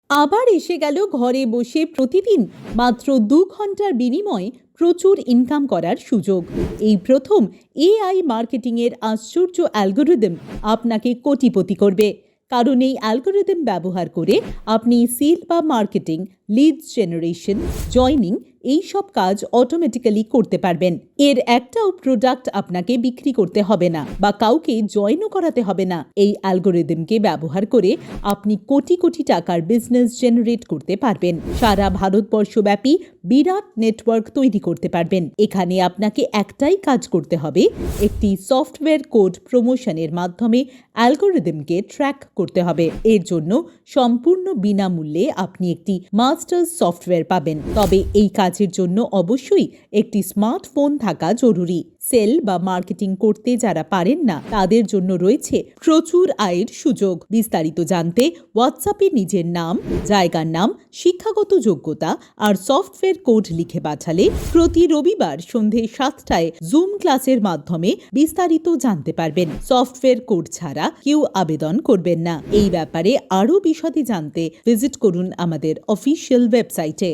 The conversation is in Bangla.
আবার এসে গেল ঘরে বসে প্রতিদিন মাত্র 2 ঘন্টার বিনিময়ে প্রচুর ইনকাম করার সুযোগ। এই প্রথম এআই মার্কেটিংয়ের আশ্চর্য অ্যালগরিদম আপনাকে কোটিপতি করবে। কারণ এই অ্যালগরিদম ব্যবহার করে আপনি সেল বা মার্কেটিং, লিডস জেনারেশন, জয়নিং এই সব কাজ অটোমেটিক্যালি করতে পারবেন। এর একটাও প্রোডাক্ট আপনাকে বিক্রি করতে হবে না বা কাউকে জয়েনও করাতে হবে না। এই অ্যালগরিদমকে ব্যবহার করে আপনি কোটি কোটি টাকার বিজনেস জেনারেট করতে পারবেন। সারা ভারতবর্ষব্যাপী বিরাট নেটওয়ার্ক তৈরি করতে পারবেন। এখানে আপনাকে একটাই কাজ করতে হবে, একটি সফটওয়্যার কোড প্রমোশনের মাধ্যমে অ্যালগরিদমকে ট্র্যাক করতে হবে। এর জন্য সম্পূর্ণ বিনামূল্যে আপনি একটি মাস্টার সফটওয়্যার পাবেন। তবে এই কাজের জন্য অবশ্যই একটি স্মার্টফোন থাকা জরুরি। সেল বা মার্কেটিং করতে যারা পারেন না তাদের জন্য রয়েছে প্রচুর আয়ের সুযোগ। বিস্তারিত জানতে হোয়াটসঅ্যাপে নিজের নাম, জায়গার নাম, শিক্ষাগত যোগ্যতা আর সফটওয়্যার কোড লিখে পাঠালে প্রতি রবিবার সন্ধে 7টায় জুম ক্লাসের মাধ্যমে বিস্তারিত জানতে পারবেন। সফটওয়্যার কোড ছাড়া কেউ আবেদন করবেন না। এই ব্যাপারে আরও বিশদে জানতে ভিজিট করুন আমাদের অফিসিয়াল ওয়েবসাইটে।